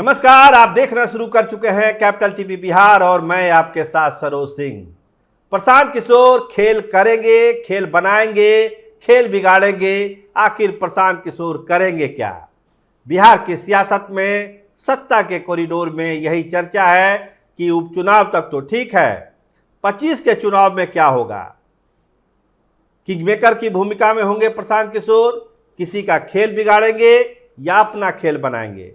नमस्कार, आप देखना शुरू कर चुके हैं कैपिटल टीवी बिहार और मैं आपके साथ सरोज सिंह। प्रशांत किशोर खेल करेंगे, खेल बनाएंगे, खेल बिगाड़ेंगे। आखिर प्रशांत किशोर करेंगे क्या? बिहार की सियासत में सत्ता के कॉरिडोर में यही चर्चा है कि उपचुनाव तक तो ठीक है, 25 के चुनाव में क्या होगा? किंगमेकर की भूमिका में होंगे प्रशांत किशोर, किसी का खेल बिगाड़ेंगे या अपना खेल बनाएंगे?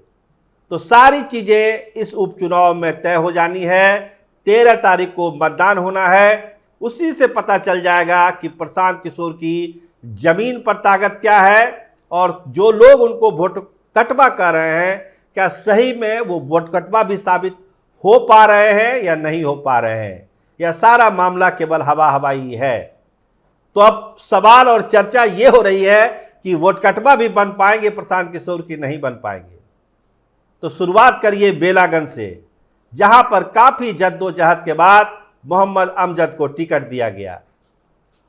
तो सारी चीजें इस उपचुनाव में तय हो जानी है। 13 तारीख को मतदान होना है, उसी से पता चल जाएगा कि प्रशांत किशोर की जमीन पर ताकत क्या है और जो लोग उनको वोट कटवा कर रहे हैं क्या सही में वो वोट कटवा भी साबित हो पा रहे हैं या नहीं हो पा रहे हैं, यह सारा मामला केवल हवा हवाई है। तो अब सवाल और चर्चा ये हो रही है कि वोट कटवा भी बन पाएंगे प्रशांत किशोर की नहीं बन पाएंगे। तो शुरुआत करिए बेलागंज से, जहां पर काफी जद्दोजहद के बाद मोहम्मद अमजद को टिकट दिया गया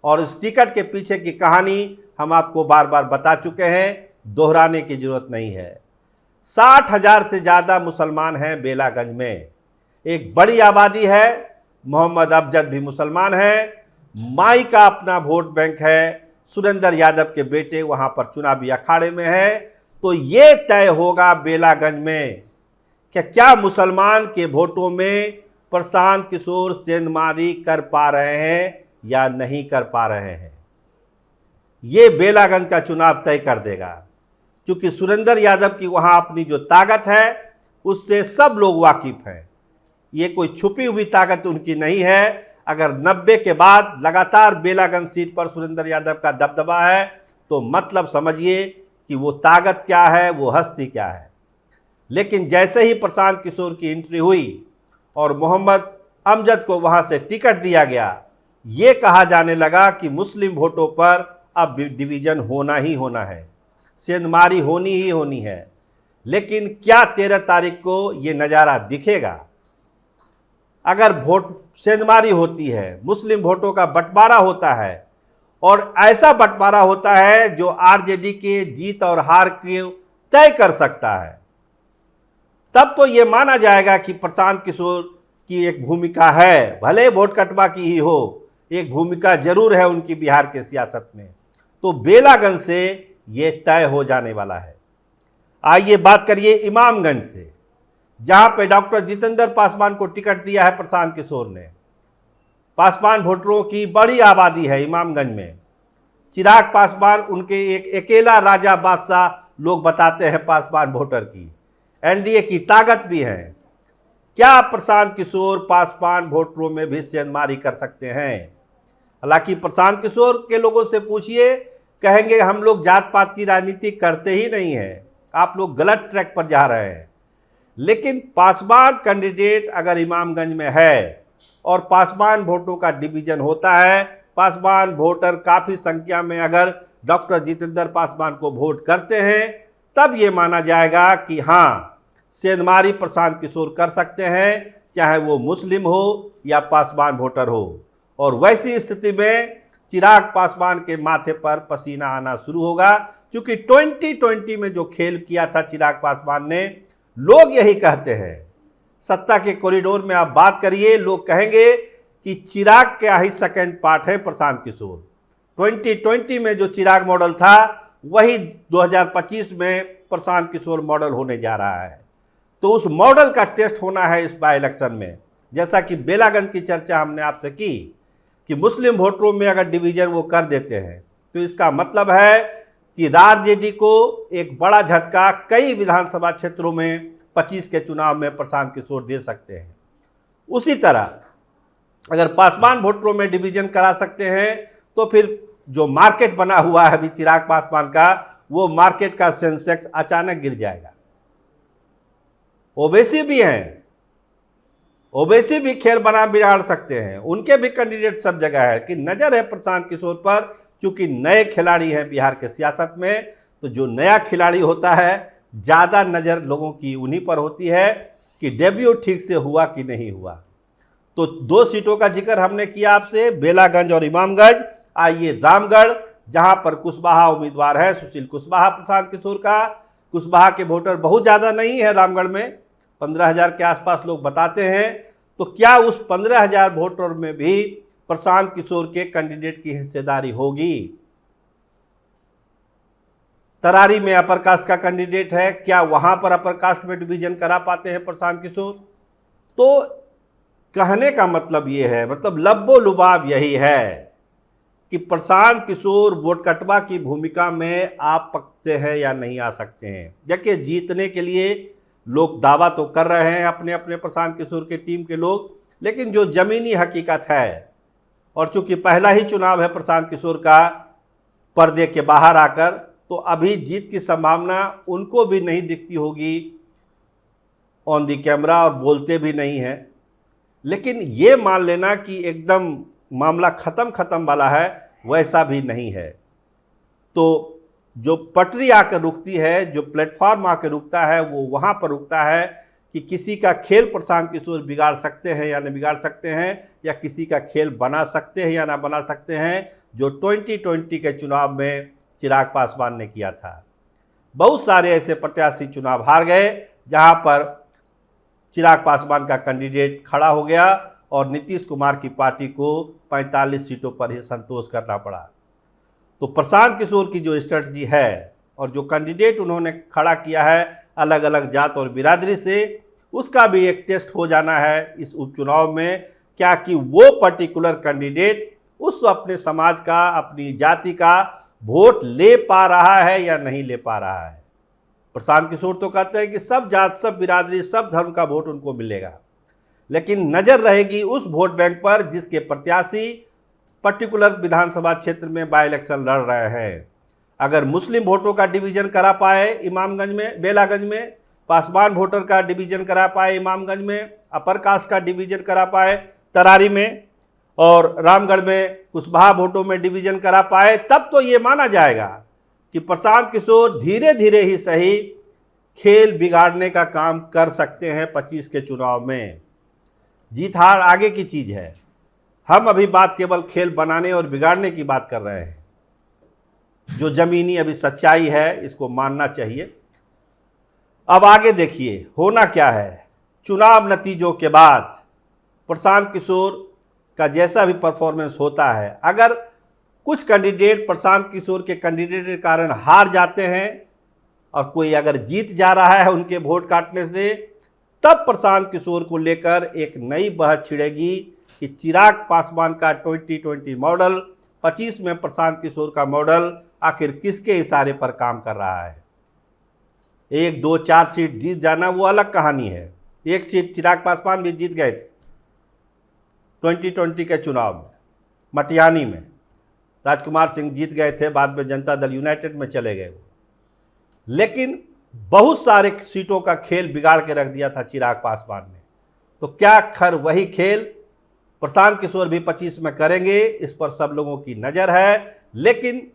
और इस टिकट के पीछे की कहानी हम आपको बार बार बता चुके हैं, दोहराने की जरूरत नहीं है। 60,000 से ज़्यादा मुसलमान हैं बेलागंज में, एक बड़ी आबादी है। मोहम्मद अमजद भी मुसलमान है, माई का अपना वोट बैंक है, सुरेंद्र यादव के बेटे वहां पर चुनावी अखाड़े में है। तो ये तय होगा बेलागंज में कि क्या मुसलमान के वोटों में प्रशांत किशोर सेंधमारी कर पा रहे हैं या नहीं कर पा रहे हैं। ये बेलागंज का चुनाव तय कर देगा, क्योंकि सुरेंद्र यादव की वहां अपनी जो ताकत है उससे सब लोग वाकिफ हैं। ये कोई छुपी हुई ताकत उनकी नहीं है। अगर 90 के बाद लगातार बेलागंज सीट पर सुरेंद्र यादव का दबदबा है तो मतलब समझिए कि वो ताकत क्या है, वो हस्ती क्या है। लेकिन जैसे ही प्रशांत किशोर की एंट्री हुई और मोहम्मद अमजद को वहां से टिकट दिया गया, ये कहा जाने लगा कि मुस्लिम वोटों पर अब डिवीजन होना ही होना है, सेंधमारी होनी ही होनी है। लेकिन क्या 13 तारीख को ये नज़ारा दिखेगा? अगर वोट सेंधमारी होती है, मुस्लिम वोटों का बंटवारा होता है और ऐसा बंटवारा होता है जो आरजेडी के जीत और हार के तय कर सकता है, तब तो ये माना जाएगा कि प्रशांत किशोर की एक भूमिका है, भले वोट कटवा की ही हो, एक भूमिका जरूर है उनकी बिहार के सियासत में। तो बेलागंज से ये तय हो जाने वाला है। आइए बात करिए इमामगंज से, जहां पे डॉक्टर जितेंद्र पासवान को टिकट दिया है प्रशांत किशोर ने। पासवान वोटरों की बड़ी आबादी है इमामगंज में। चिराग पासवान उनके एक अकेला राजा बादशाह लोग बताते हैं पासवान वोटर की, एनडीए की ताकत भी है। क्या प्रशांत किशोर पासवान वोटरों में भी सेंधमारी कर सकते हैं? हालांकि प्रशांत किशोर के लोगों से पूछिए, कहेंगे हम लोग जात पात की राजनीति करते ही नहीं हैं, आप लोग गलत ट्रैक पर जा रहे हैं। लेकिन पासवान कैंडिडेट अगर इमामगंज में है और पासवान वोटों का डिवीजन होता है, पासवान वोटर काफ़ी संख्या में अगर डॉक्टर जितेंद्र पासवान को वोट करते हैं, तब ये माना जाएगा कि हाँ, सेंधमारी प्रशांत किशोर कर सकते हैं, चाहे वो मुस्लिम हो या पासवान वोटर हो। और वैसी स्थिति में चिराग पासवान के माथे पर पसीना आना शुरू होगा, क्योंकि 2020 में जो खेल किया था चिराग पासवान ने, लोग यही कहते हैं। सत्ता के कॉरिडोर में आप बात करिए, लोग कहेंगे कि चिराग का ही सेकंड पार्ट है प्रशांत किशोर। 2020 में जो चिराग मॉडल था वही 2025 में प्रशांत किशोर मॉडल होने जा रहा है। तो उस मॉडल का टेस्ट होना है इस बाई इलेक्शन में। जैसा कि बेलागंज की चर्चा हमने आपसे की कि मुस्लिम वोटरों में अगर डिवीजन वो कर देते हैं तो इसका मतलब है कि आरजेडी को एक बड़ा झटका कई विधानसभा क्षेत्रों में 25 के चुनाव में प्रशांत किशोर दे सकते हैं। उसी तरह अगर पासवान वोटरों में डिवीजन करा सकते हैं तो फिर जो मार्केट बना हुआ है अभी चिराग पासवान का, वो मार्केट का सेंसेक्स अचानक गिर जाएगा। ओबीसी भी हैं, ओबीसी भी खेल बना बिगाड़ सकते हैं, उनके भी कैंडिडेट सब जगह है कि नज़र है प्रशांत किशोर पर, क्योंकि नए खिलाड़ी हैं बिहार के सियासत में। तो जो नया खिलाड़ी होता है ज़्यादा नज़र लोगों की उन्हीं पर होती है कि डेब्यू ठीक से हुआ कि नहीं हुआ। तो 2 सीटों का जिक्र हमने किया आपसे, बेलागंज और इमामगंज। आइए रामगढ़, जहां पर कुशवाहा उम्मीदवार है, सुशील कुशवाहा प्रशांत किशोर का। कुशवाहा के वोटर बहुत ज़्यादा नहीं है रामगढ़ में, 15,000 के आसपास लोग बताते हैं। तो क्या उस 15,000 वोटर में भी प्रशांत किशोर के कैंडिडेट की हिस्सेदारी होगी? तरारी में अपर कास्ट का कैंडिडेट है, क्या वहां पर अपर कास्ट में डिवीजन करा पाते हैं प्रशांत किशोर? तो कहने का मतलब ये है, मतलब लब्बो लुबाब यही है कि प्रशांत किशोर वोट कटवा की भूमिका में आ सकते हैं या नहीं आ सकते हैं। देखिए, जीतने के लिए लोग दावा तो कर रहे हैं अपने अपने प्रशांत किशोर के टीम के लोग, लेकिन जो ज़मीनी हकीकत है, और चूंकि पहला ही चुनाव है प्रशांत किशोर का पर्दे के बाहर आकर, तो अभी जीत की संभावना उनको भी नहीं दिखती होगी ऑन दी कैमरा, और बोलते भी नहीं हैं। लेकिन ये मान लेना कि एकदम मामला ख़त्म वाला है, वैसा भी नहीं है। तो जो पटरी आकर रुकती है, जो प्लेटफॉर्म आकर रुकता है, वो वहाँ पर रुकता है कि किसी का खेल प्रशांत किशोर बिगाड़ सकते हैं या नहीं बिगाड़ सकते हैं, या किसी का खेल बना सकते हैं या ना बना सकते हैं, जो 2020 के चुनाव में चिराग पासवान ने किया था। बहुत सारे ऐसे प्रत्याशी चुनाव हार गए जहाँ पर चिराग पासवान का कैंडिडेट खड़ा हो गया और नीतीश कुमार की पार्टी को 45 सीटों पर ही संतोष करना पड़ा। तो प्रशांत किशोर की जो स्ट्रेटजी है और जो कैंडिडेट उन्होंने खड़ा किया है अलग अलग जात और बिरादरी से, उसका भी एक टेस्ट हो जाना है इस उपचुनाव में, क्या कि वो पर्टिकुलर कैंडिडेट उस अपने समाज का, अपनी जाति का वोट ले पा रहा है या नहीं ले पा रहा है। प्रशांत किशोर तो कहते हैं कि सब जात, सब बिरादरी, सब धर्म का वोट उनको मिलेगा, लेकिन नज़र रहेगी उस वोट बैंक पर जिसके प्रत्याशी पर्टिकुलर विधानसभा क्षेत्र में बाई इलेक्शन लड़ रहे हैं। अगर मुस्लिम वोटों का डिवीजन करा पाए इमामगंज में, बेलागंज में, पासवान वोटर का डिवीजन करा पाए इमामगंज में, अपर कास्ट का डिवीजन करा पाए तरारी में, और रामगढ़ में कुशवाहा वोटों में डिवीजन करा पाए, तब तो ये माना जाएगा कि प्रशांत किशोर धीरे धीरे ही सही खेल बिगाड़ने का काम कर सकते हैं 25 के चुनाव में। जीत हार आगे की चीज़ है, हम अभी बात केवल खेल बनाने और बिगाड़ने की बात कर रहे हैं। जो ज़मीनी अभी सच्चाई है, इसको मानना चाहिए। अब आगे देखिए होना क्या है। चुनाव नतीजों के बाद प्रशांत किशोर का जैसा भी परफॉर्मेंस होता है, अगर कुछ कैंडिडेट प्रशांत किशोर के कैंडिडेट के कारण हार जाते हैं और कोई अगर जीत जा रहा है उनके वोट काटने से, तब प्रशांत किशोर को लेकर एक नई बहस छिड़ेगी कि चिराग पासवान का 2020 मॉडल, 25 में प्रशांत किशोर का मॉडल आखिर किसके इशारे पर काम कर रहा है। 1, 2, 4 सीट जीत जाना वो अलग कहानी है। एक सीट चिराग पासवान भी जीत गए थे 2020 के चुनाव में, मटिहानी में राजकुमार सिंह जीत गए थे, बाद में जनता दल यूनाइटेड में चले गए वो। लेकिन बहुत सारे सीटों का खेल बिगाड़ के रख दिया था चिराग पासवान ने। तो क्या खैर वही खेल प्रशांत किशोर भी 25 में करेंगे, इस पर सब लोगों की नज़र है। लेकिन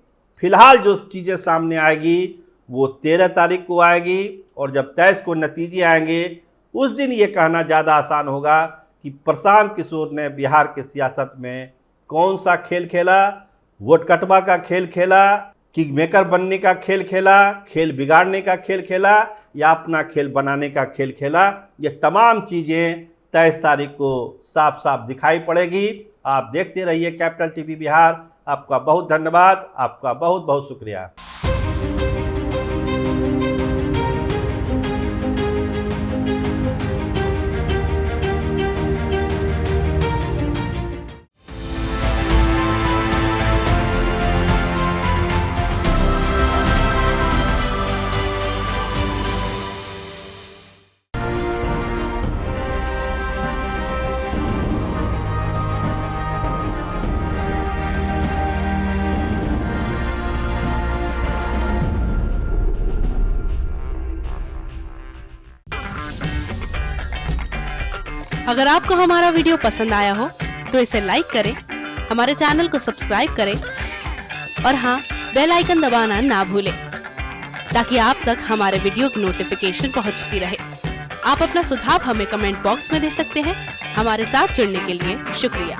फिलहाल जो चीज़ें सामने आएगी वो 13 तारीख को आएगी, और जब 23 को नतीजे आएंगे उस दिन ये कहना ज़्यादा आसान होगा कि प्रशांत किशोर ने बिहार के सियासत में कौन सा खेल खेला, वोट कटवा का खेल खेला, किंग मेकर बनने का खेल खेला, खेल बिगाड़ने का खेल खेला, या अपना खेल बनाने का खेल खेला। ये तमाम चीज़ें 23 तारीख को साफ साफ दिखाई पड़ेगी। आप देखते रहिए कैपिटल टीवी बिहार। आपका बहुत धन्यवाद, आपका बहुत बहुत शुक्रिया। अगर आपको हमारा वीडियो पसंद आया हो तो इसे लाइक करें, हमारे चैनल को सब्सक्राइब करें और हाँ, बेल आइकन दबाना ना भूलें ताकि आप तक हमारे वीडियो की नोटिफिकेशन पहुंचती रहे। आप अपना सुझाव हमें कमेंट बॉक्स में दे सकते हैं। हमारे साथ जुड़ने के लिए शुक्रिया।